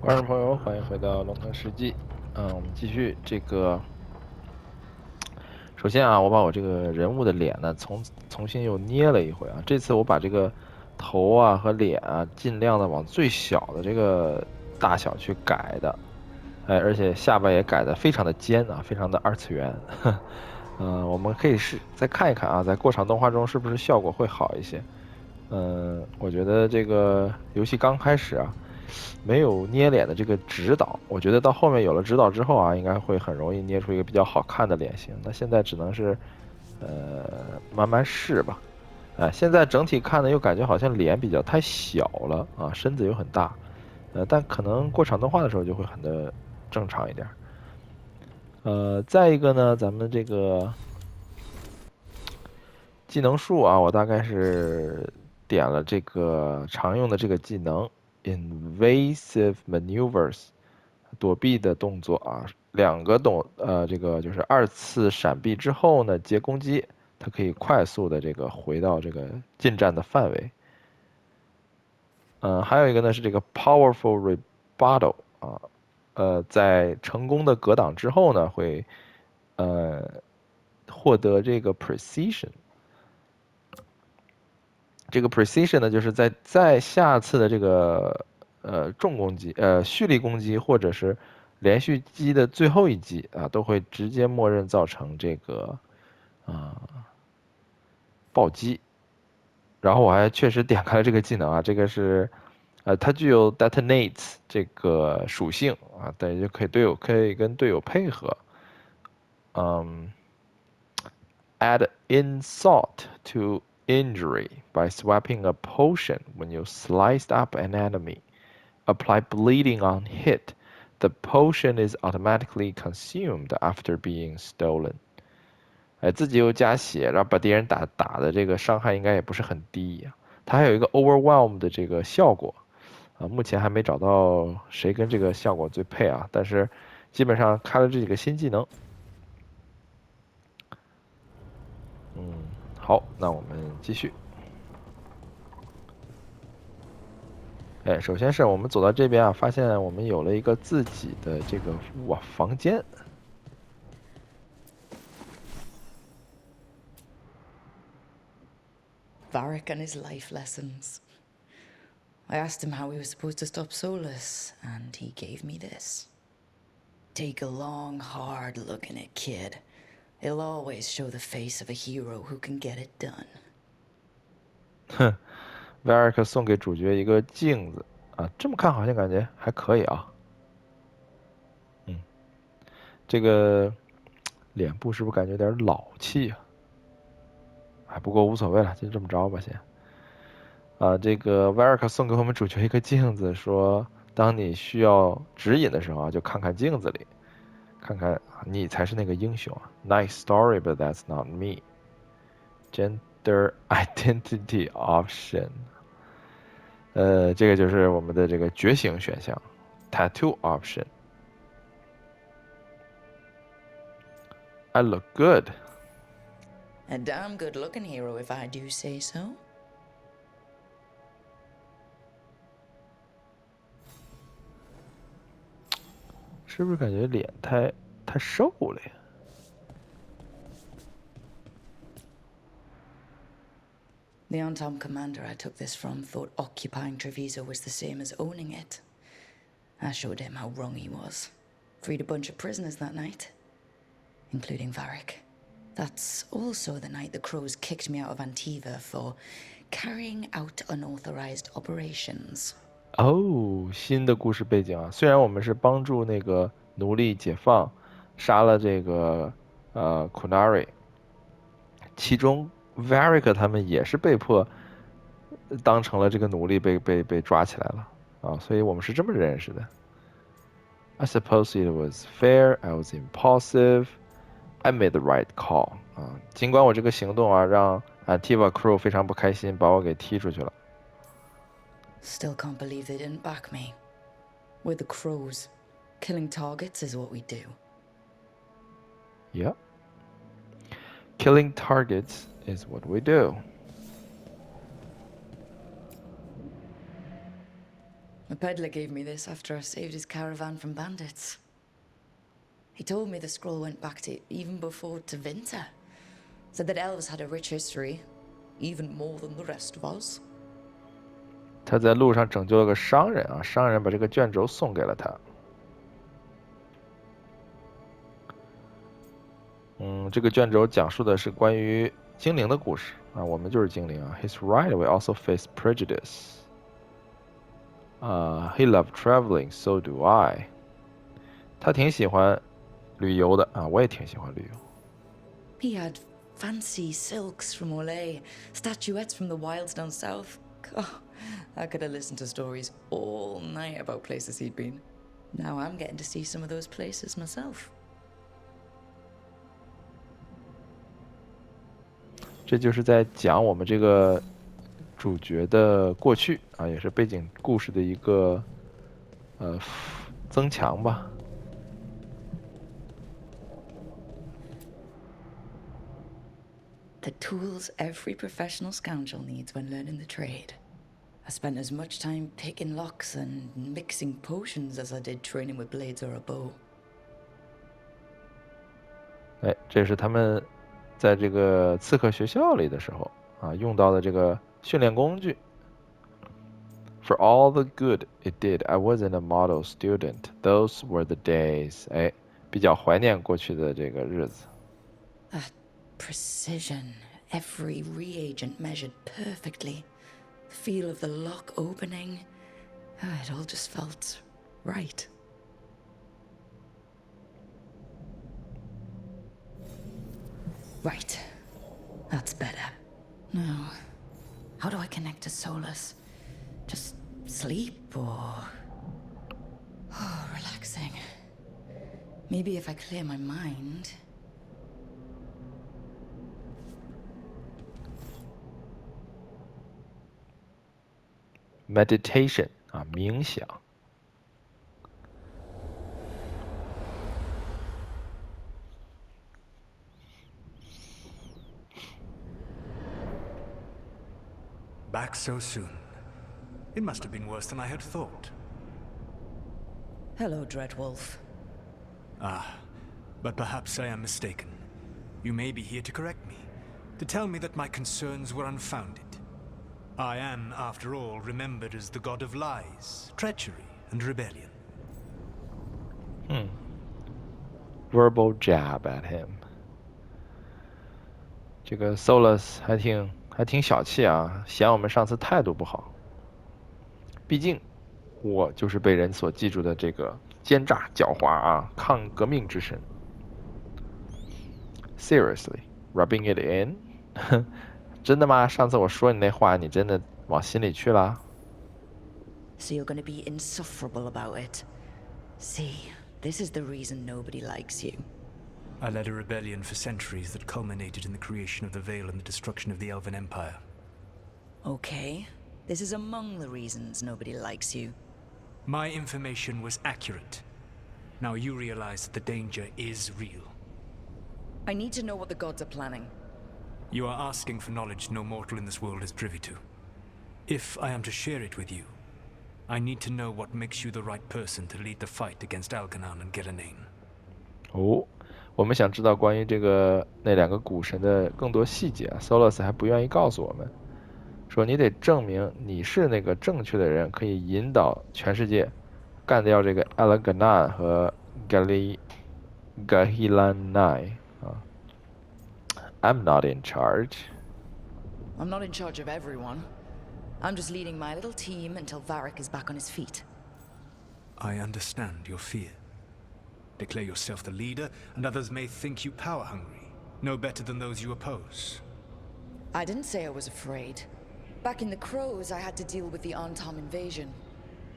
观众朋友，欢迎回到龙腾世纪。我们继续这个。首先啊，我把我这个人物的脸呢，重新又捏了一回啊。这次我把这个头啊和脸啊，尽量的往最小的这个大小去改的。哎，而且下巴也改的非常的尖啊，非常的二次元。我们可以再看一看啊，在过场动画中是不是效果会好一些？我觉得这个游戏刚开始啊，没有捏脸的这个指导，我觉得到后面有了指导之后啊，应该会很容易捏出一个比较好看的脸型。那现在只能是慢慢试吧。现在整体看呢，又感觉好像脸比较太小了啊，身子又很大。但可能过场动画的时候就会很的正常一点。再一个呢，咱们这个技能树啊，我大概是点了这个常用的这个技能 Invasive Maneuvers，躲避的动作啊，这个就是二次闪避之后呢，接攻击，它可以快速的这个回到这个近战的范围。还有一个呢是这个 Powerful Rebuttal 啊，在成功的格挡之后呢，会呃获得这个 Precision。这个 precision 呢，就是在下次的这个重攻击、蓄力攻击或者是连续击的最后一击啊，都会直接默认造成这个啊、暴击。然后我还确实点开了这个技能啊，这个是它具有 detonate 这个属性啊，等于就可以跟队友配合，嗯，add insult to injury by swapping a potion when you sliced up an enemy. Apply bleeding on hit. The potion is automatically consumed after being stolen. 哎，自己又加血，然后把敌人打的这个伤害应该也不是很低呀。它还有一个 overwhelm 的这个效果啊，目前还没找到谁跟这个效果最配啊，但是基本上开了这几个新技能。好，那我们继续。哎，首先是我们走到这边啊，发现我们有了一个自己的这个房间。Varric and his life lessons. I asked him how he was supposed to stop Solus, and he gave me this. Take a long, hard look in it, kid. It'll always show the face of a hero who can get it done. 哼，维尔克送给主角一个镜子啊，这么看好像感觉还可以啊。嗯，这个脸部是不是感觉有点老气啊？哎，不过无所谓了，就这么着吧，先。这个维尔克送给我们主角一个镜子，说当你需要指引的时候啊，就看看镜子里，看看你才是那个英雄啊。Nice story, but that's not me. Gender identity option。这个就是我们的这个觉醒选项，Tattoo option。I look good。A damn good looking hero, if I do say so. 是不是感觉脸太瘦了呀？The on-tom commander I took this from thought occupying Treviso was the same as owning it. I showed him how wrong he was. Freed a bunch of prisoners that night, including Varric. That's also the night the Crows kicked me out of Antiva for carrying out unauthorized operations. 哦，新的故事背景啊，虽然我们是帮助那个奴隶解放，杀了这个Kunari，其中 Varric 他们也是被迫当成了这个奴隶被抓起来了啊，所以我们是这么认识的。I suppose it was fair. I was impulsive. I made the right call 啊。尽管我这个行动啊让 Antiva Crew 非常不开心，把我给踢出去了。Still can't believe they didn't back me. We're the Crows. Killing targets is what we do. Yeah. Killing targets is what we do. A peddler gave me this after I saved his caravan from bandits. He told me the scroll went back to even before Tevinter. Said that elves had a rich history, even more than the rest of us. 他在路上拯救了个商人啊，商人把这个卷轴送给了他。这个卷轴讲述的是关于精灵的故事啊，我们就是精灵啊。He's right, we also face prejudice. He loved traveling, so do I. 他挺喜欢旅游的啊，我也挺喜欢旅游。He had fancy silks from Orlais, statuettes from the wilds down south. God, I could have listened to stories all night about places he'd been. Now I'm getting to see some of those places myself. 这就是在讲我们这个主角的过去啊，也是背景故事的一个增强吧。The tools every professional scoundrel needs when learning the trade. I spent as much time picking locks and mixing potions as I did training with blades or a bow. 哎，这是他们在这个刺客学校里的时候啊用到的这个训练工具。For all the good it did, I wasn't a model student. Those were the days. 哎，比较怀念过去的这个日子。That precision, every reagent measured perfectly. The feel of the lock opening. It all just felt right. Right. That's better. Now, how do I connect to Solas? Just sleep or... Oh, relaxing. Maybe if I clear my mind... Meditation 啊，冥想。Back so soon. It must have been worse than I had thought. Hello, Dreadwolf. But perhaps I am mistaken. You may be here to correct me, to tell me that my concerns were unfounded. I am, after all, remembered as the god of lies, treachery, and rebellion. Verbal jab at him. 这个 Solas 还挺小气啊，嫌我们上次态度不好。毕竟我就是被人所记住的这个奸诈狡猾啊，抗革命之神。Seriously, rubbing it in? 真的吗？上次我说你那话，你真的往心里去了？ So you're gonna be insufferable about it. See, this is the reason nobody likes you. I led a rebellion for centuries that culminated in the creation of the Veil and the destruction of the Elven Empire. Okay, this is among the reasons nobody likes you. My information was accurate. Now you realize that the danger is real. I need to know what the gods are planning. You are asking for knowledge no mortal in this world is privy to. If I am to share it with you, I need to know what makes you the right person to lead the fight against Algernon and Gillenane. 哦，我们想知道关于那两个古神的更多细节啊 ，Solas 还不愿意告诉我们，说你得证明你是那个正确的人，可以引导全世界干掉这个 Algernon 和 Gillenane 啊。I'm not in charge. I'm not in charge of everyone. I'm just leading my little team until Varric is back on his feet. I understand your fear. Declare yourself the leader, and others may think you power-hungry, no better than those you oppose. I didn't say I was afraid. Back in the Crows, I had to deal with the Arntom invasion.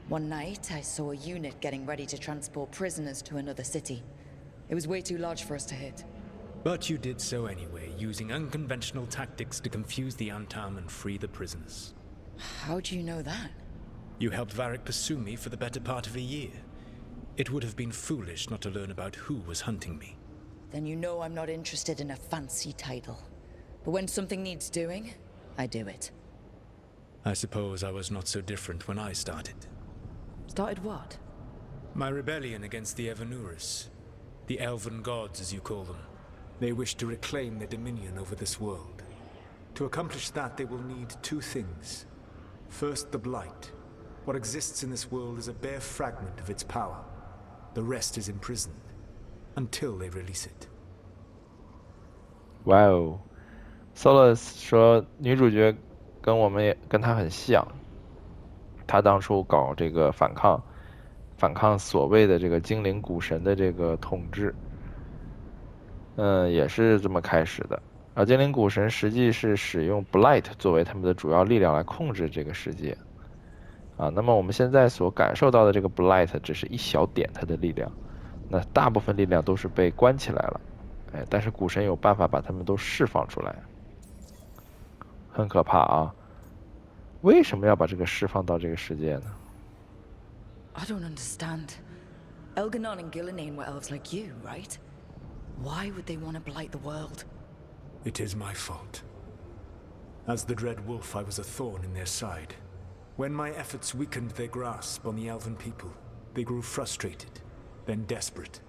One night, I saw a unit getting ready to transport prisoners to another city. It was way too large for us to hit. But you did so anyway, using unconventional tactics to confuse the Antam and free the prisoners. How do you know that? You helped Varric pursue me for the better part of a year. It would have been foolish not to learn about who was hunting me. Then you know I'm not interested in a fancy title. But when something needs doing, I do it. I suppose I was not so different when I started. Started what? My rebellion against the Evanuris. The elven gods, as you call them. They wish to reclaim their dominion over this world. To accomplish that, they will need two things. First, the Blight. What exists in this world is a bare fragment of its power. The rest is imprisoned, until they release it. 哇哦，Solas 说女主角跟她很像，她当初搞这个反抗所谓的这个精灵古神的这个统治，也是这么开始的。而精灵古神实际是使用 Blight 作为他们的主要力量来控制这个世界。那么我们现在所感受到的这个 Blight 只是一小点它的力量，那大部分力量都是被关起来了。但是古神有办法把他们都释放出来，很可怕啊！为什么要把这个释放到这个世界呢？ I don't understand. Elganon and Gillinane were elves like you, right? Why would they want to blight the world? It is my fault. As the Dread Wolf, I was a thorn in their side. When my efforts weakened their grasp on the elven people, they grew frustrated, then desperate.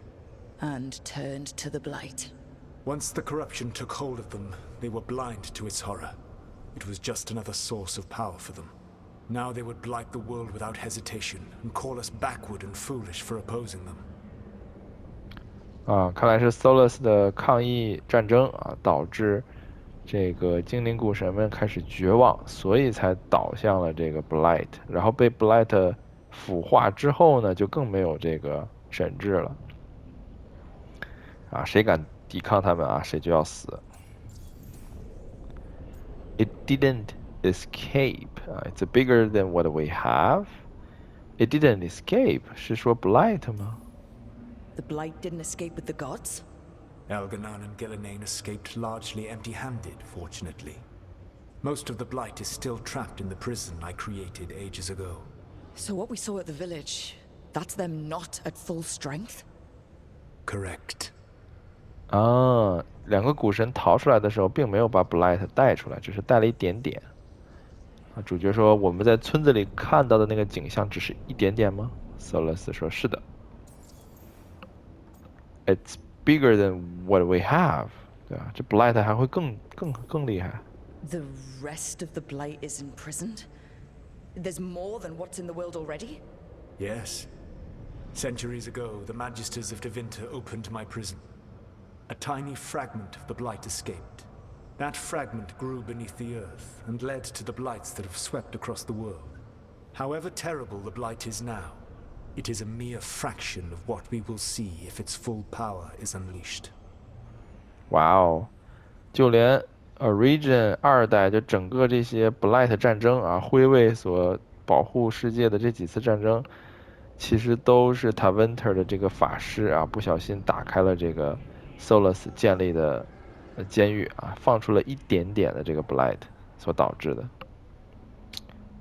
And turned to the blight. Once the corruption took hold of them, they were blind to its horror. It was just another source of power for them. Now they would blight the world without hesitation and call us backward and foolish for opposing them. 看来是 Solas 的抗议战争导致这个精灵古神们开始绝望，所以才导向了这个 Blight， 然后被 Blight 腐化之后呢，就更没有这个神智了。谁敢抵抗他们谁就要死。It didn't escape. It's bigger than what we have. It didn't escape. 是说 Blight 吗？ The blight didn't escape with the gods? Elganon and Gillinane escaped largely empty-handed, fortunately. Most of the Blight is still trapped in the prison I created ages ago. So what we saw at the village, that's them not at full strength? Correct. 两个古神逃出来的时候，并没有把 Blight 带出来，只是带了一点点。主角说：“我们在村子里看到的那个景象，只是一点点吗？” Solas 说：“是的。” It's bigger than what we have， 对吧？这 Blight 还会更厉害。The rest of the blight is imprisoned? There's more than what's in the world already? Yes. Centuries ago, the Magisters of Tevinter opened my prison. A tiny fragment of the Blight escaped. That fragment grew beneath the earth and led to the Blights that have swept across the world. However terrible the Blight is now, it is a mere fraction of what we will see if its full power is unleashed. 哇哦，就连 Origin 2代就整个这些 Blight 战争辉位所保护世界的这几次战争，其实都是 Tevinter 的这个法师不小心打开了这个 Solas 建立的监狱放出了一点点的这个 Blight 所导致的，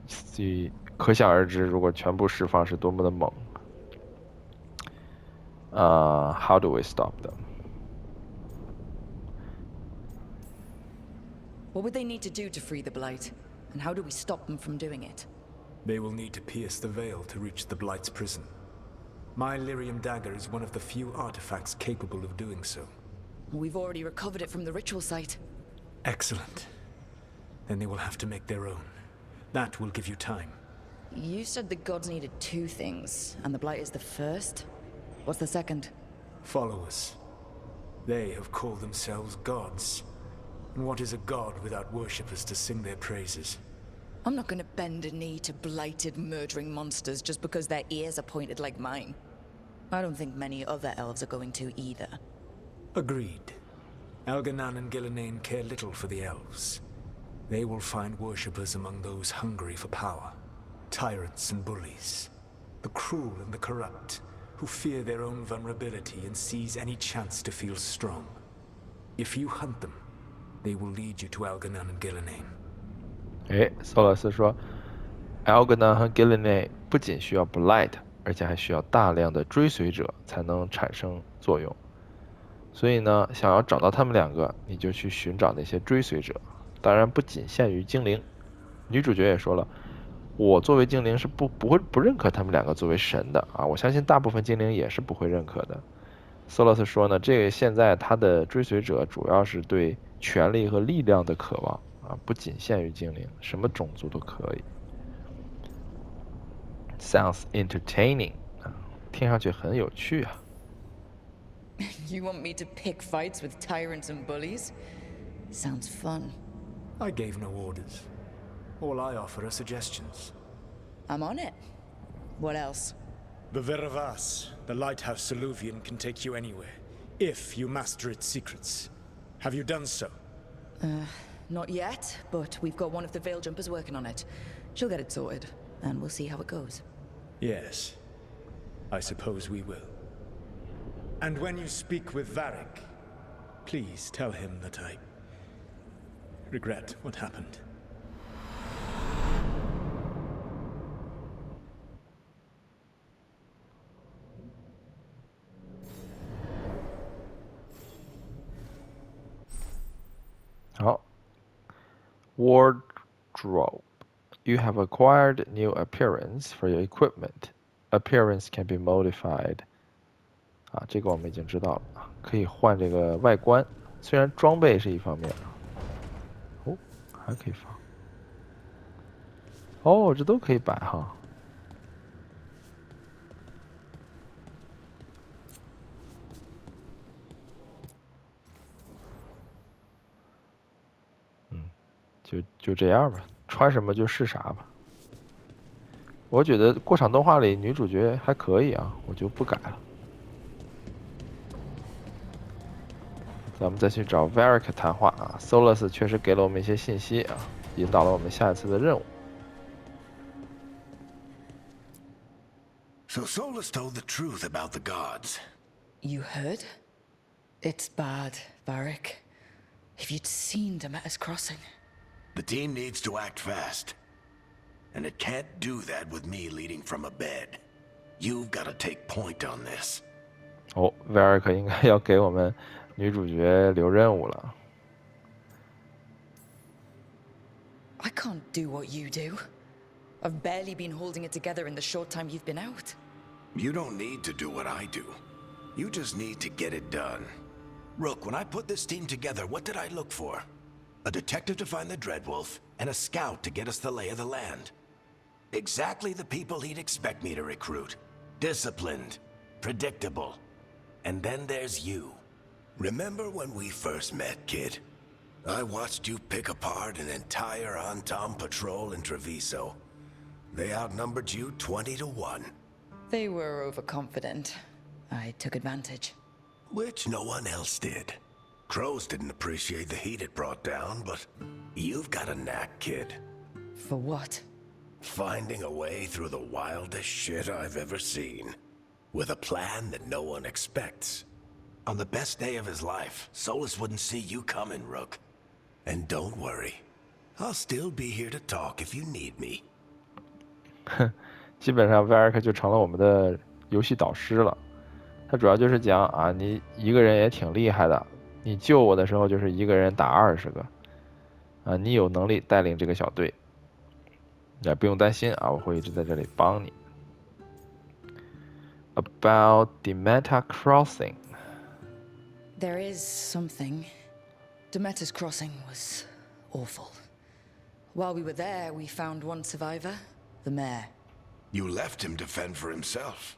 所以可想而知，如果全部释放是多么的猛。How do we stop them? What would they need to do to free the blight? And how do we stop them from doing it? They will need to pierce the veil to reach the Blight's prison. My Lyrium dagger is one of the few artifacts capable of doing so. We've already recovered it from the ritual site. Excellent. Then they will have to make their own. That will give you time. You said the gods needed two things, and the blight is the first? What's the second? Followers. They have called themselves gods. And what is a god without worshippers to sing their praises? I'm not gonna bend a knee to blighted, murdering monsters just because their ears are pointed like mine. I don't think many other elves are going to either. Agreed. Elganon and Gillinane care little for the elves. They will find worshippers among those hungry for power. Tyrants and bullies. The cruel and the corrupt, who fear their own vulnerability and seize any chance to feel strong. If you hunt them, they will lead you to Elganon and Gillinane. Solas 说 Elganon 和 Gillinane 不仅需要 Blight， 而且还需要大量的追随者才能产生作用。所以呢，想要找到他们两个，你就去寻找那些追随者。当然不仅限于精灵，女主角也说了，我作为精灵是不认可他们两个作为神的啊，我相信大部分精灵也是不会认可的。Solas 说呢，这个现在他的追随者主要是对权力和力量的渴望啊，不仅限于精灵，什么种族都可以。Sounds entertaining 啊，听上去很有趣啊。You want me to pick fights with tyrants and bullies? Sounds fun. I gave no orders. All I offer are suggestions. I'm on it. What else? The Veravas, the lighthouse Soluvian, can take you anywhere, if you master its secrets. Have you done so? Not yet, but we've got one of the Veil Jumpers working on it. She'll get it sorted, and we'll see how it goes. Yes. I suppose we will. And when you speak with Varric, please tell him that I regret what happened. Wardrobe. You have acquired new appearance for your equipment. Appearance can be modified. 啊，这个我们已经知道了啊，可以换这个外观。虽然装备是一方面啊，哦，还可以放。哦，这都可以摆哈。就这样吧，穿什么就是啥吧。我觉得过场动画里女主角还可以啊，我就不改了。咱们再去找 Varric 谈话啊 ，Solas 确实给了我们一些信息啊，引导了我们下一次的任务。So Solas told the truth about the gods. You heard? It's bad, Varric. If you'd seen Demeter's crossing. The team needs to act fast. And it can't do that with me leading from a bed. You've got to take point on this. 哦，Varric 应该要给我们女主角留任务了。I can't do what you do. I've barely been holding it together in the short time you've been out. You don't need to do what I do. You just need to get it done. Rook, when I put this team together, what did I look for? A detective to find the Dreadwolf, and a scout to get us the lay of the land. Exactly the people he'd expect me to recruit. Disciplined, predictable. And then there's you. Remember when we first met, kid? I watched you pick apart an entire Antom patrol in Treviso. They outnumbered you 20 to 1. They were overconfident. I took advantage. Which no one else did. Crows didn't appreciate the heat it brought down, but you've got a knack, kid. For what? Finding a way through the wildest shit I've ever seen. With a plan that no one expects. On the best day of his life, Solas wouldn't see you coming, Rook. And don't worry. I'll still be here to talk if you need me. 基本上 Varric 就成了我们的游戏导师了。他主要就是讲啊，你一个人也挺厉害的，你救我的时候就是一个人打20个，啊，你有能力带领这个小队，也不用担心啊，我会一直在这里帮你。About Demeter Crossing. There is something. Demeter's crossing was awful. While we were there, we found one survivor, the mayor. You left him to fend for himself.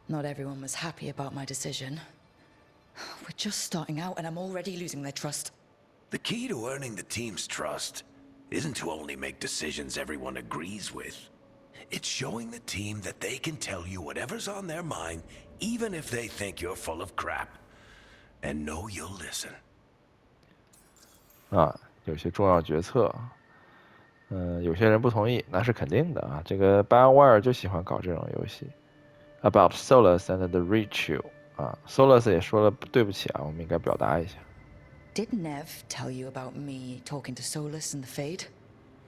Not everyone was happy about my decision. We're just starting out and I'm already losing their trust. The key to earning the team's trust isn't to only make decisions everyone agrees with. It's showing the team that they can tell you whatever's on their mind, even if they think you're full of crap. And know you'll listen. 啊，有些重要决策，有些人不同意，那是肯定的啊。这个 BioWare 就喜欢搞这种游戏。About Solas and the Ritual 啊，Solas 也说了对不起啊，我们应该表达一下。Did Nev tell you about me talking to Solas and the Fade?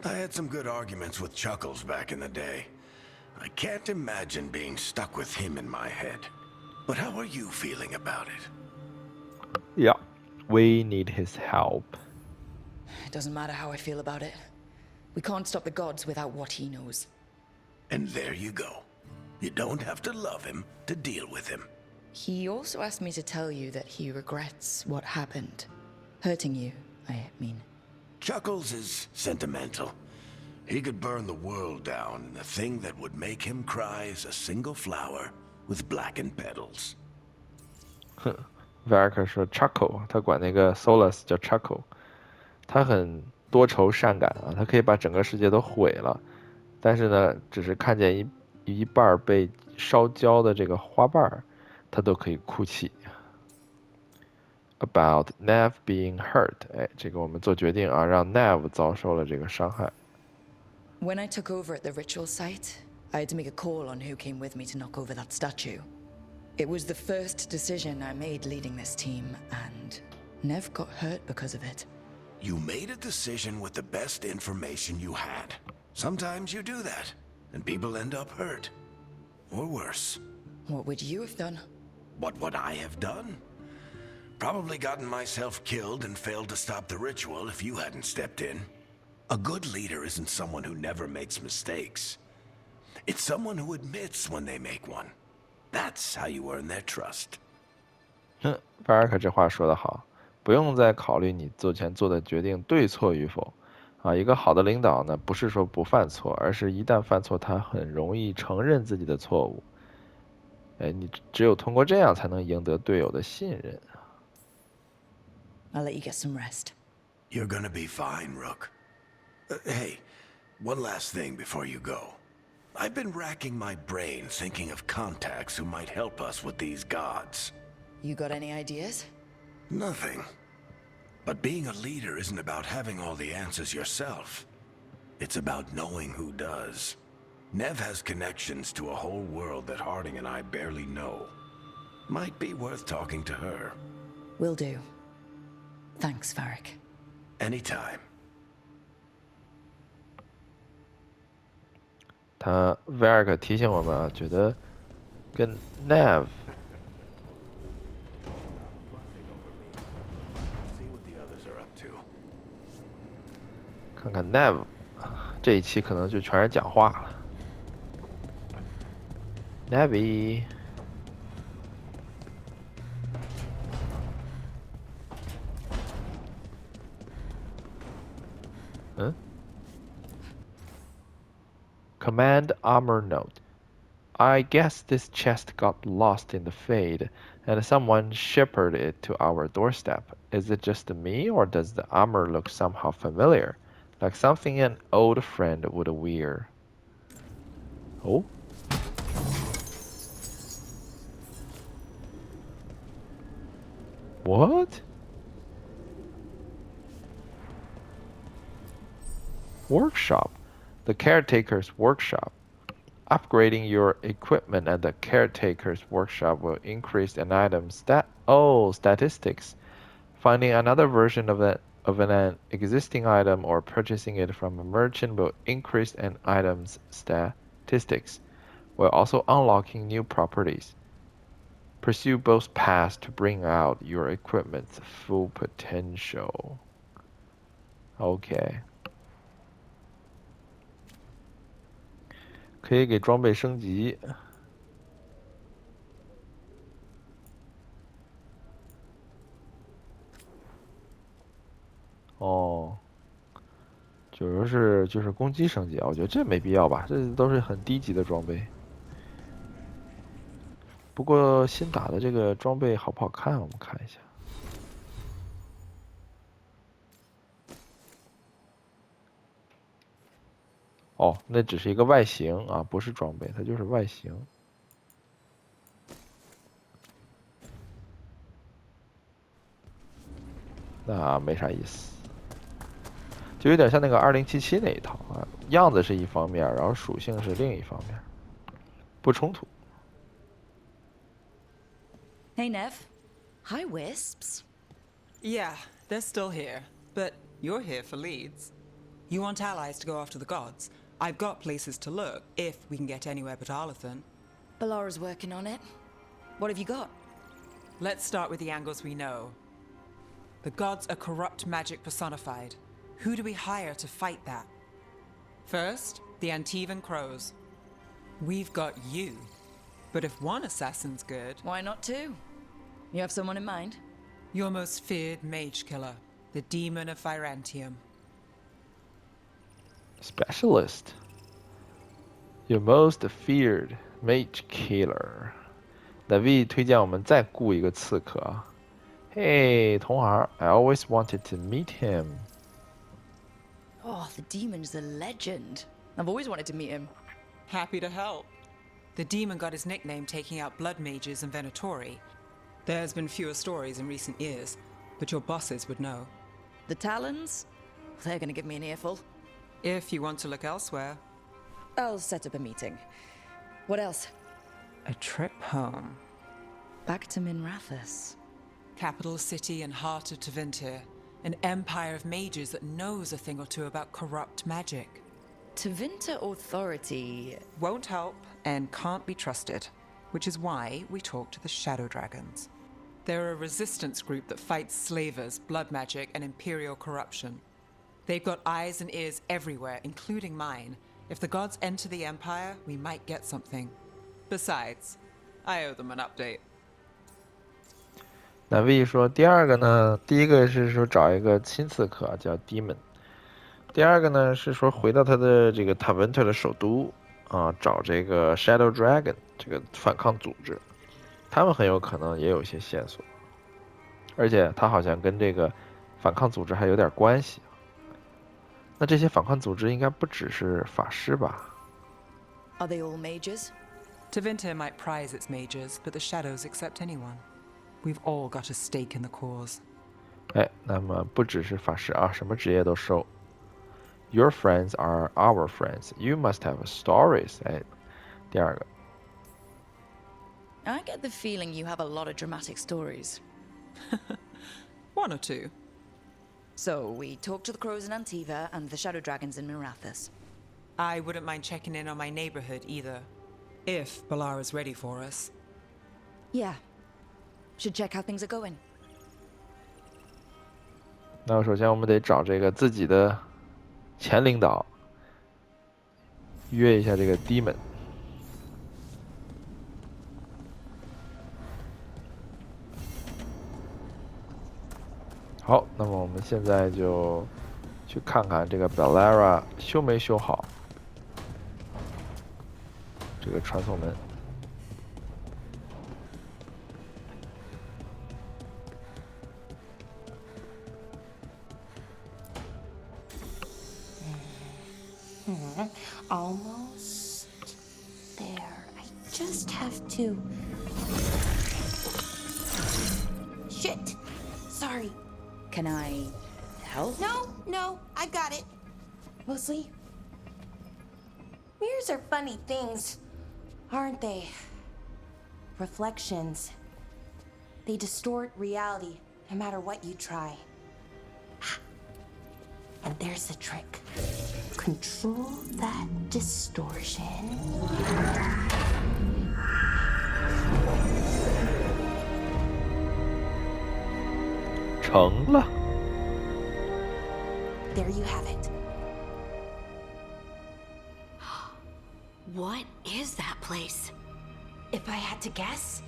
I had some good arguments with Chuckles back in the day. I can't imagine being stuck with him in my head. But how are you feeling about it? Yeah, we need his help. It doesn't matter how I feel about it. We can't stop the gods without what he knows. And there you go. You don't have to love him to deal with him. He also asked me to tell you that he regrets what happened. Hurting you, I mean. Chuckles is sentimental. He could burn the world down, and the thing that would make him cry is a single flower with blackened petals. 威尔克说 Chuckle， 他管那个 Solas 叫 Chuckle， 他很多愁善感啊，他可以把整个世界都毁了，但是呢，只是看见一半被烧焦的这个花瓣，他都可以哭泣。About Nev being hurt， 哎，这个我们做决定啊，让 Nev 遭受了这个伤害。When I took over at the ritual site, I had to make a call on who came with me to knock over that statue. It was the first decision I made leading this team, and Nev got hurt because of it. You made a decision with the best information you had. Sometimes you do that, and people end up hurt. Or worse. What would you have done? What would I have done? Probably gotten myself killed and failed to stop the ritual if you hadn't stepped in. A good leader isn't someone who never makes mistakes. It's someone who admits when they make one. That's how you earn their trust. 巴尔克这话说得好，不用再考虑你做前做的决定对错与否啊。一个好的领导呢，不是说不犯错，而是一旦犯错，他很容易承认自己的错误。哎，你只有通过这样，才能赢得队友的信任。I'll let you get some rest. You're gonna be fine, Rook. Hey, one last thing before you go. I've been racking my brain thinking of contacts who might help us with these gods. You got any ideas? Nothing. But being a leader isn't about having all the answers yourself. It's about knowing who does. Nev has connections to a whole world that Harding and I barely know. Might be worth talking to her. Will do. Thanks, Varric. Anytime. 他威尔克提醒我们啊，觉得跟 Nev 看看 Nev 这一期可能就全是讲话了。Nevi， 嗯 ？Command armor note. I guess this chest got lost in the fade, and someone shepherded it to our doorstep. Is it just me, or does the armor look somehow familiar? Like something an old friend would wear. Oh? What? Workshop. The caretaker's workshop. Upgrading your equipment at the caretaker's workshop will increase an item's statistics. Finding another version of an existing item or purchasing it from a merchant will increase an item's statistics, while also unlocking new properties. Pursue both paths to bring out your equipment's full potential. Okay. 可以给装备升级。哦，就是攻击升级啊，我觉得这没必要吧，这都是很低级的装备。不过新打的这个装备好不好看？我们看一下。哦，那只是一个外形啊，不是装备，它就是外形。那没啥意思，就有点像那个2077那一套啊，样子是一方面，然后属性是另一方面，不冲突。Hey, Nev. Hi, Wisps. Yeah, they're still here, but you're here for leads. You want allies to go after the gods? I've got places to look, if we can get anywhere but Arlathan. Ballara's working on it. What have you got? Let's start with the angles we know. The gods are corrupt magic personified. Who do we hire to fight that? First, the Antivan Crows. We've got you. But if one assassin's good, Why not two? You have someone in mind? your most feared mage killer, the demon of Virantium. Specialist. Your most feared mage killer. David 推荐我们再雇一个刺客啊。Hey， 同行 I always wanted to meet him. Oh, the demon's a legend. I've always wanted to meet him. Happy to help. The demon got his nickname taking out blood mages in Venatori. There's been fewer stories in recent years, but your bosses would know. The Talons? They're gonna give me an earful. If you want to look elsewhere, I'll set up a meeting. What else? a trip home. Back to Minrathous. Capital city and heart of Tevinter, an empire of mages that knows a thing or two about corrupt magic. Tevinter Authority. Won't help and can't be trusted, which is why we talk to the Shadow Dragons. They're a resistance group that fights slavers, blood magic, and imperial corruption. They've got eyes and ears everywhere, including mine. If the gods enter the empire, we might get something. Besides, I owe them an update. 那 V 说，第二个呢，第一个是说找一个亲刺客叫 Demon，第二个呢是说回到他的这个 Taventer 的首都啊，找这个 Shadow Dragon 这个反抗组织，他们很有可能也有一些线索，而且他好像跟这个反抗组织还有点关系。那这些反抗组织应该不只是法师吧？ Are they all mages? Tevinter might prize its mages, but the shadows accept anyone. We've all got a stake in the cause. 哎，那么不只是法师啊，什么职业都收。Your friends are our friends. You must have stories. 哎，第二个。 I get the feeling you have a lot of dramatic stories. One or two. So, we talked to the crows in Antiva and the shadow dragons in Minrathous. I wouldn't mind checking in on my neighborhood either. If Balara's ready for us. Yeah. Should check how things are going. 那首先我们得找这个自己的前领导，约一下这个 Demon。好，那么我们现在就去看看这个 Balara 修没修好这个传送门。Almost there. I just have to. Shit! Sorry. Can I help? No, I got it. Mostly. Mirrors are funny things, aren't they? Reflections. They distort reality no matter what you try. And there's the trick. Control that distortion. 成了。 There you have it. What is that place? If I had to guess,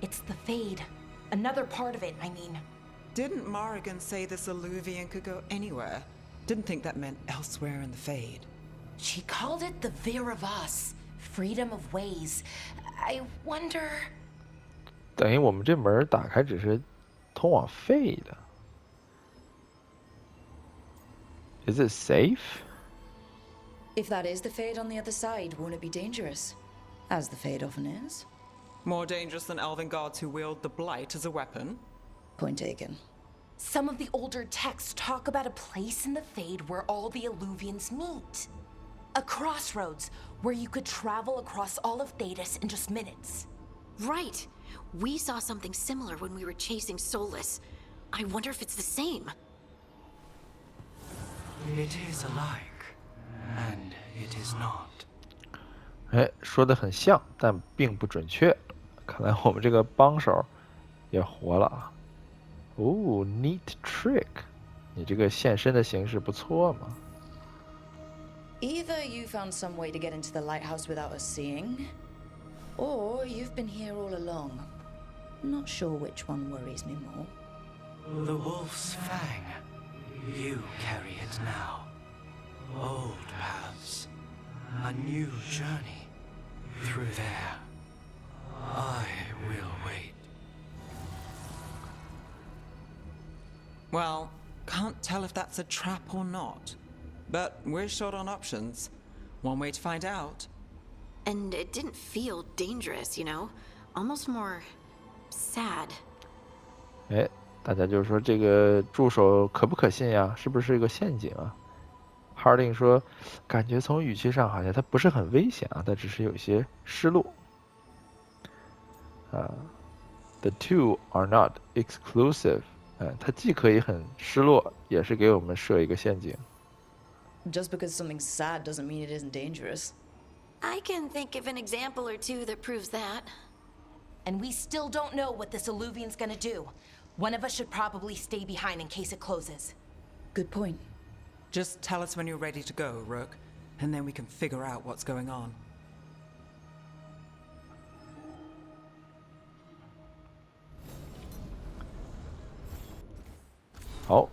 it's the Fade. Another part of it, I mean. Didn't Morrigan say this Alluvian could go anywhere? Didn't think that meant elsewhere in the Fade. She called it the Viravas, freedom of ways. I wonder. 等于我们这门打开只是通往废的。Is it safe? If that is the Fade on the other side, won't it be dangerous? As the Fade often is. More dangerous than elven gods who wield the Blight as a weapon? Point taken. Some of the older texts talk about a place in the Fade where all the Alluvians meet. A crossroads where you could travel across all of Thedas in just minutes. Right. We saw something similar when we were chasing Solas. I wonder if it's the same. It is alike, and it is not. 哎，说的很像，但并不准确。看来我们这个帮手也活了啊。哦 ，neat trick， 你这个现身的形式不错嘛。Either you found some way to get into the lighthouse without us seeing, or you've been here all along. Not sure which one worries me more. The wolf's fang. You carry it now. Old paths. A new journey. Through there. I will wait. Well, can't tell if that's a trap or not. But we're short on options. One way to find out. And it didn't feel dangerous, you know? Almost more sad. 哎，大家就是说这个助手可不可信呀？是不是一个陷阱啊？Harding 说，感觉从语气上好像他不是很危险啊，他只是有些失落。The two are not exclusive。他既可以很失落，也是给我们设一个陷阱。Just because something's sad doesn't mean it isn't dangerous. I can think of an example or two that proves that. And we still don't know what this alluvian's gonna do. One of us should probably stay behind in case it closes. Good point. Just tell us when you're ready to go, Rook, and then we can figure out what's going on. 好，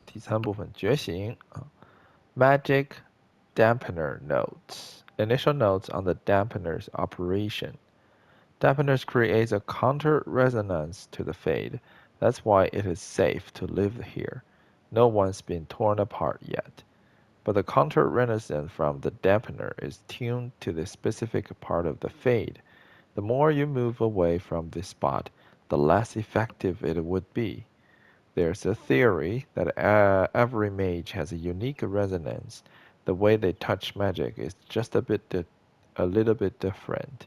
第3部分觉醒啊。Magic dampener notes. Initial notes on the dampener's operation. Dampeners creates a counter-resonance to the fade. That's why it is safe to live here. No one's been torn apart yet. But the counter-resonance from the dampener is tuned to the specific part of the fade. The more you move away from this spot, the less effective it would be. There's a theory that every mage has a unique resonance. The way they touch magic is just a little bit different.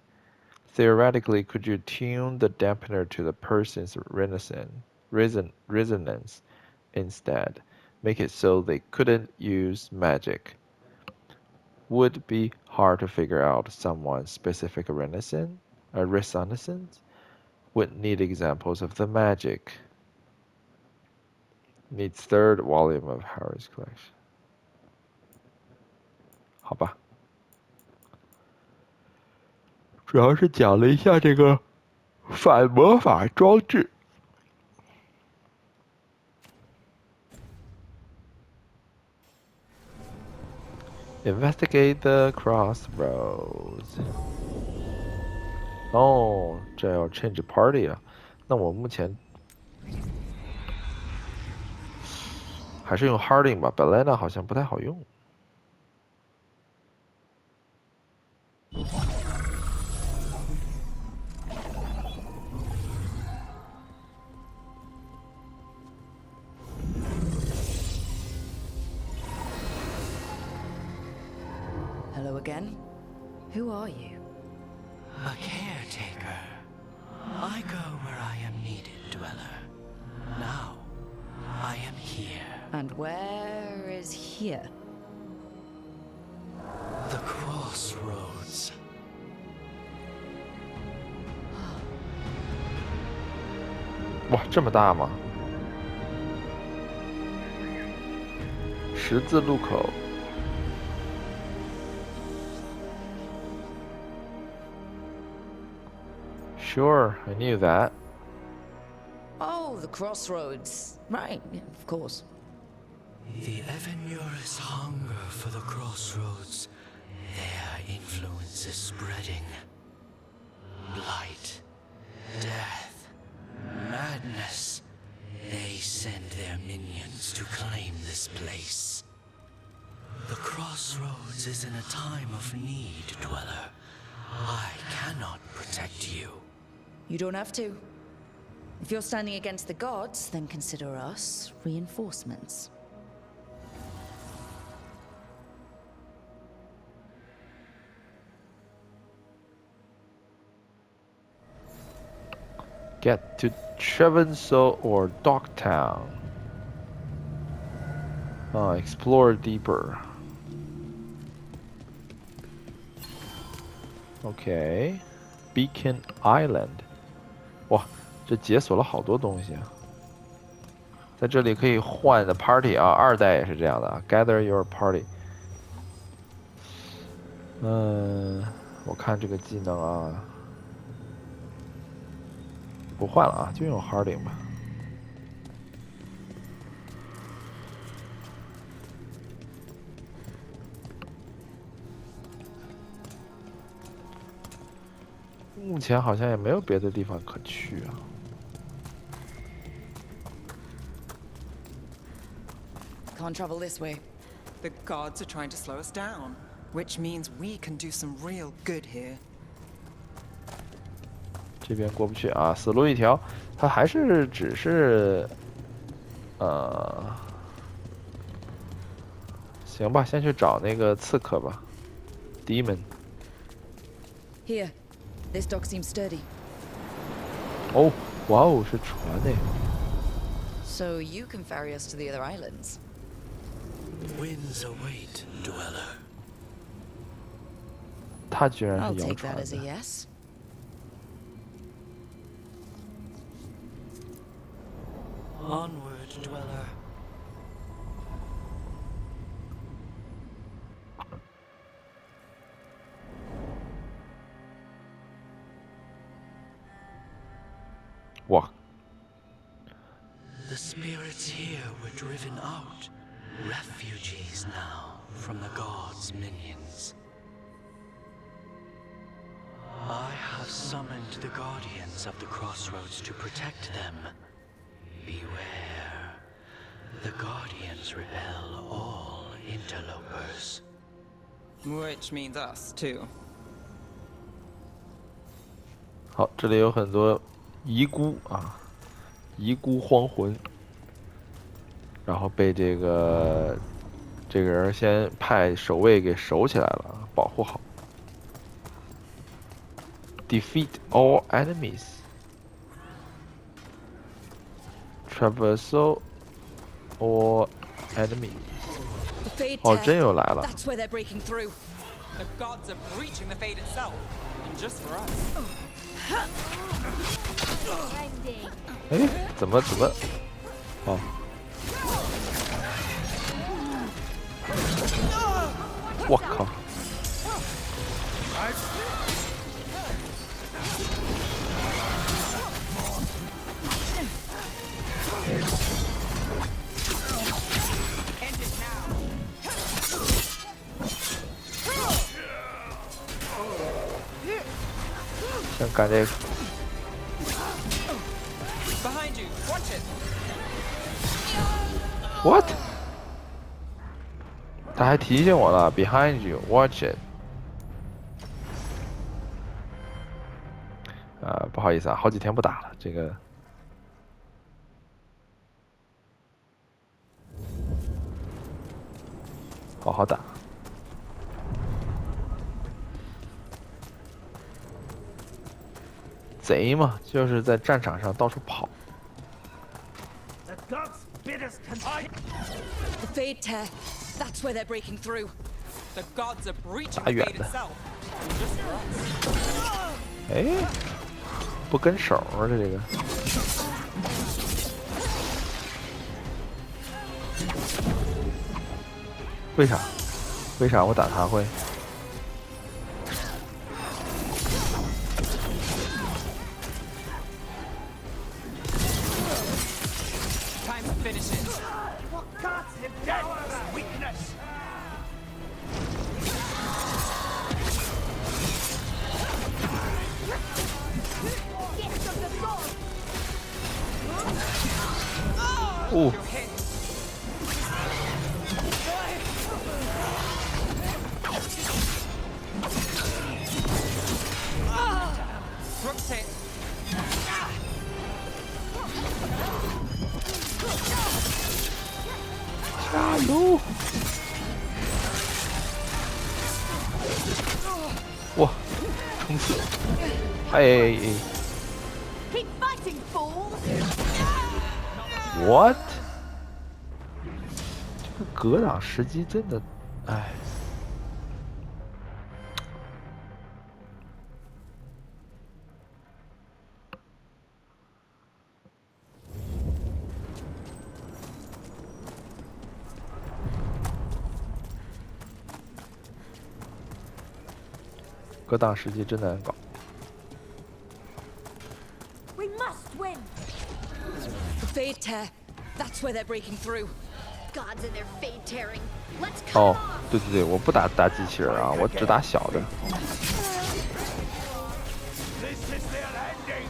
Theoretically, could you tune the dampener to the person's resonance instead? Make it so they couldn't use magic. Would be hard to figure out someone's specific resonance. Would need examples of the magic. Needs 3rd volume of Harry's collection. 好吧。主要是讲了一下这个反魔法装置。Investigate the crossroads. 哦，这要 change party 啊。那我目前还是用 Harding 吧 ，Belena 好像不太好用。Hello again. Who are you? A caretaker. I go where I am needed, Dweller. Now, I am here. And where is here? The crossroads. 哇，这么大吗？十字路口。Sure, I knew that. Oh, the crossroads. Right, yeah, of course. The Evanurus hunger for the crossroads. Their influence is spreading. Blight, death, madness. They send their minions to claim this place. The crossroads is in a time of need, Dweller. I cannot protect you. You don't have to. If you're standing against the gods, then consider us reinforcements. Get to Trevenso or Dogtown. Explore deeper. Okay. Beacon Island. 哇，这解锁了好多东西啊！在这里可以换的 party 啊，2代也是这样的啊。Gather your party. 我看这个技能啊，不换了啊，就用Harding吧。目前好像也没有别的地方可去啊。Can't travel this way. The gods are trying to slow us down, which means we can do some real good here. 这边过不去啊，死路一条。他还是只是，行吧，先去找那个刺客吧，Demon。 Here. This dock seems sturdy. 哦，哇哦，是船呢。 So you can ferry us to the other islands. Winds await, dweller. 他居然 I'll 是摇 take that 船 as a 的。 yes. Onward, dweller. Wow. The spirits here were driven out, refugees now from the gods' minions. I have summoned the guardians of the crossroads to protect them. Beware. The guardians repel all interlopers. Which means us, too. 好，这里有很多遗孤啊，遗孤荒魂，然后被这个人先派守卫给守起来了，保护好。Defeat all enemies. Traversal all enemies. The Fade 哦， Tear. 真有来了。 That's where they're breaking through. The gods are breaching the fate itself, and just for us. 哎，怎么？哦，我靠！先干这个。 Behind you, watch it. What？ 他还提醒我了 ，Behind you, watch it。不好意思啊，好几天不打了，这个。好好打。贼嘛，就是在战场上到处跑。 The Fade Tear. That's where they're breaking through. The gods are breaching 打 the 远 fate 的。 itself, and just for us. 哎，不跟手啊，这个。为啥？为啥我打他会？ Time to finish it. What cuts him down is weakness. Oh. Rotate. 加油！哇，冲刺！哎 Keep fighting, fools! ，what？ 这个格挡时机真的，哎。格挡时机真难搞。We must win. The Fade Tear. That's where they're breaking through. Gods and their fade tearing. Let's cut 哦 it off. 对对对，我不打机器人啊，我只打小的。 This is their ending.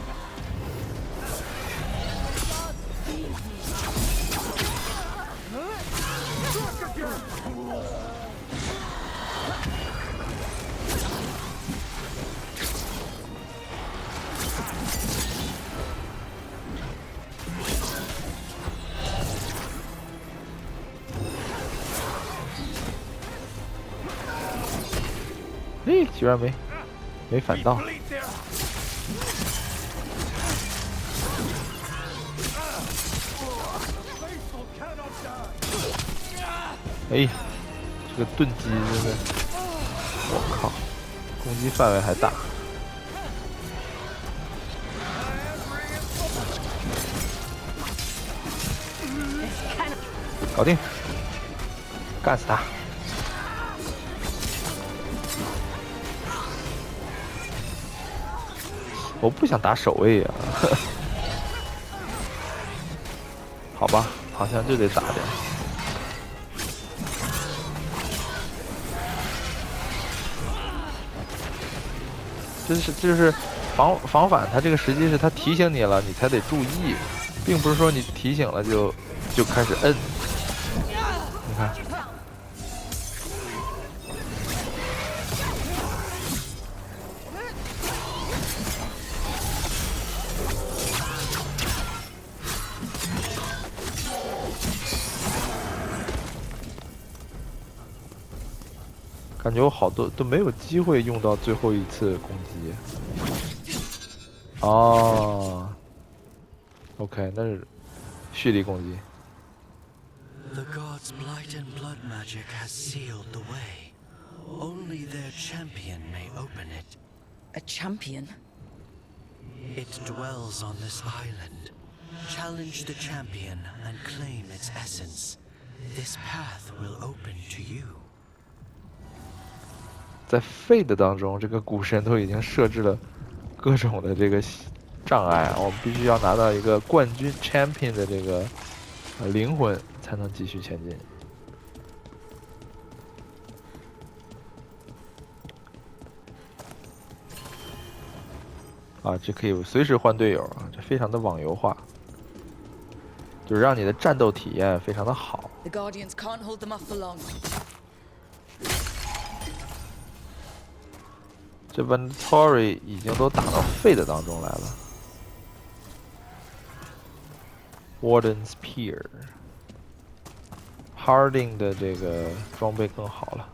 咦，居然没反到。 Bleed their 哎，这个盾击真的，我靠，攻击范围还大。搞定，干死他！我不想打守卫啊，好吧，好像就得打点。 就是防反，它这个实际是它提醒你了，你才得注意，并不是说你提醒了就开始摁。你看，感觉我好多都没有机会用到最后一次攻击。哦 ，OK， 那是蓄力攻击。 The gods' blight and blood magic has sealed the way. Only their champion may open it. A champion? It dwells on this island. Challenge the champion and claim its essence. This path will open to you. 在 Fade 当中，这个古神都已经设置了各种的这个障碍啊，我们必须要拿到一个冠军 Champion 的这个灵魂，才能继续前进。啊，这可以随时换队友啊，这非常的网游化，就是让你的战斗体验非常的好。 The Guardians can't hold them up for long. 这 Ventory 已经都打到 Fade 当中来了。Warden's Spear。Harding 的这个装备更好了。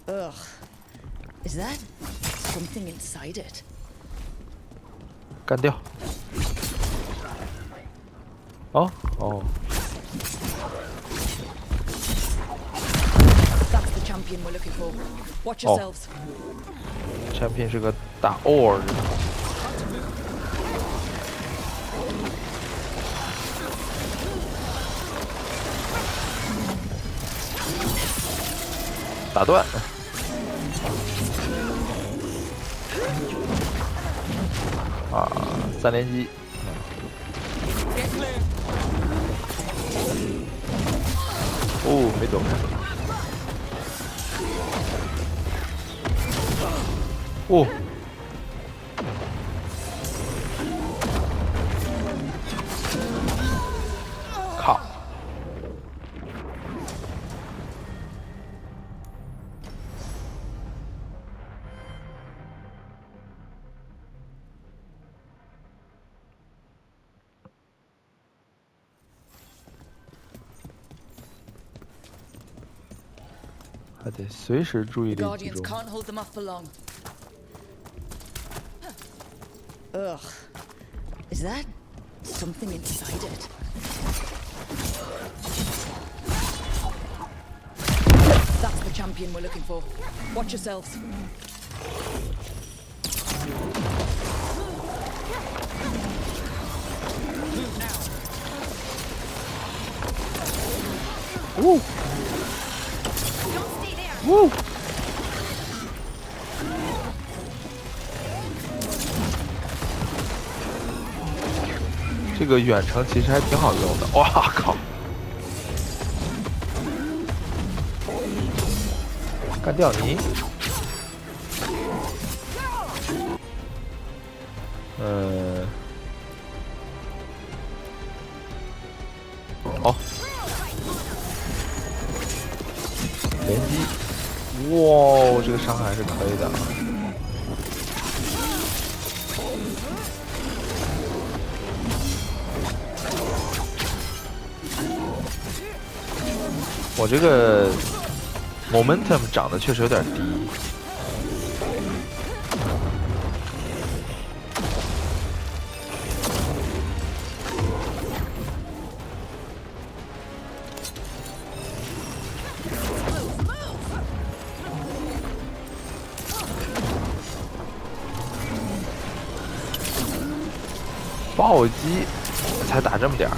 Ugh. Is that something inside it? 干掉。哦哦。 That's the champion we're looking for. Watch yourselves. Champion 是个大 Or。打断。啊，3连击。哦，没躲开。哦。靠。 还得随时注意 The 力集 Guardians 中。 can't hold them up for long. Ugh. Is that something inside it? That's the champion we're looking for. Watch yourselves. Move now. 呜呜！这个远程其实还挺好用的。哇靠！干掉你！哦，连击！哇，这个伤害还是可以的。我这个 momentum 涨的确实有点低。暴击才打这么点儿。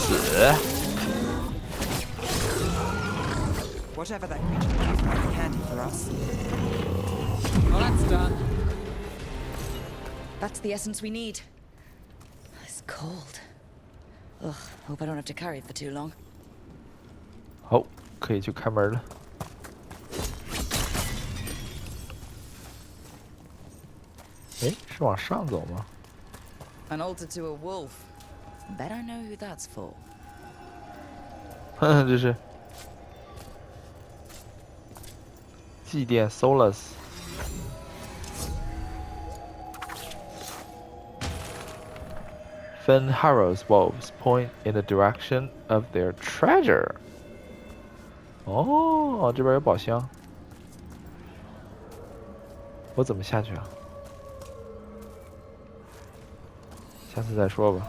死！ Whatever that creature is, might be handy for us. Well, that's done. That's the essence we need. It's cold. Ugh, hope I don't have to carry it for too long. 好，可以去开门了。哎，是往上走吗？ An altar to a wolf. Bet I know who that's for. 哼，这是祭奠 Solas。Fen Harrow's wolves point in the direction of their treasure. 哦，这边有宝箱。我怎么下去啊？下次再说吧。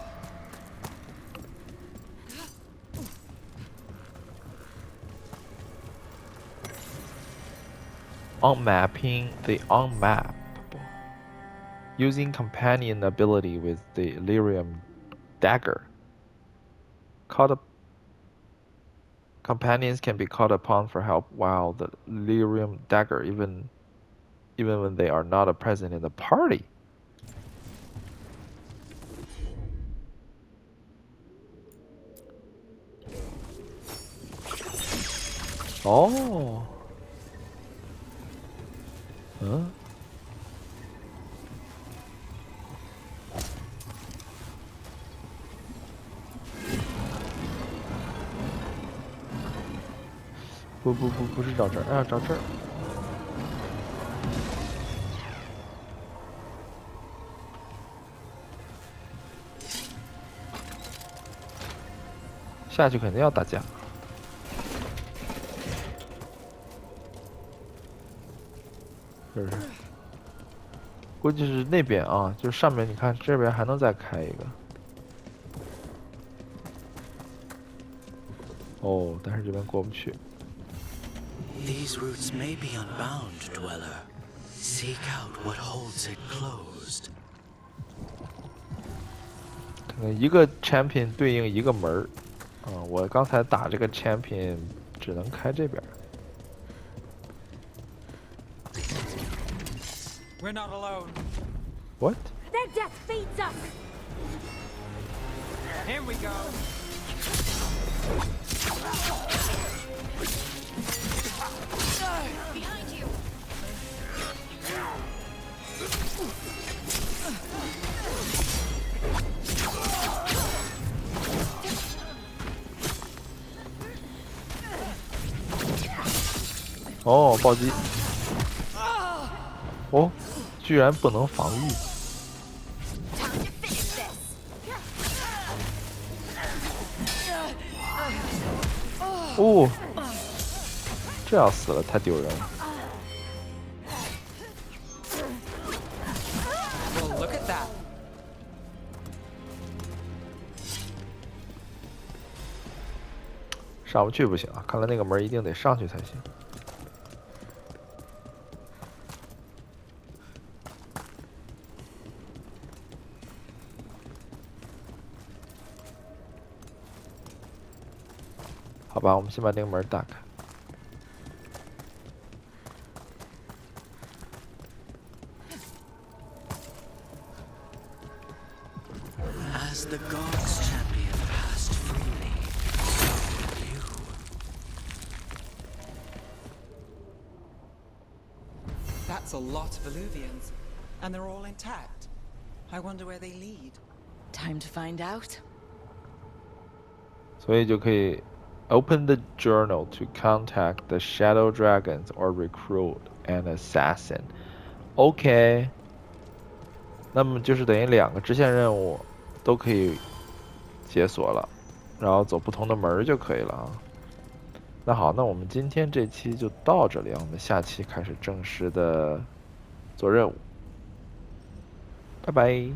Unmapping the unmappable. Using companion ability with the Illyrium dagger. Companions can be called upon for help while the Illyrium dagger, even when they are not present in the party. Oh. 嗯。不是找这儿，啊，找这儿。下去肯定要打架。是不是？估计是那边啊，就上面你看这边还能再开一个。哦，但是这边过不去。 These roots may be unbound, dweller. Seek out what holds it closed. 可能一个 champion 对应一个门儿，我刚才打这个 champion 只能开这边。We're not alone. What? Their death feeds us! Here we go. Behind you! 哦，暴击！哦，居然不能防御！哦，这要死了，太丢人了。Well, look at that. 上不去不行啊，看来那个门一定得上去才行。好吧，我们先把这个门打开。As the gods' champion passed freely, you. That's a lot of Illuvians, and they're all intact. I wonder where they lead. Time to find out. 所以就可以 open the journal to contact the shadow dragons or recruit an assassin. OK， 那么就是等于2个支线任务都可以解锁了，然后走不同的门就可以了啊。那好，那我们今天这期就到这里啊，我们下期开始正式的做任务。拜拜。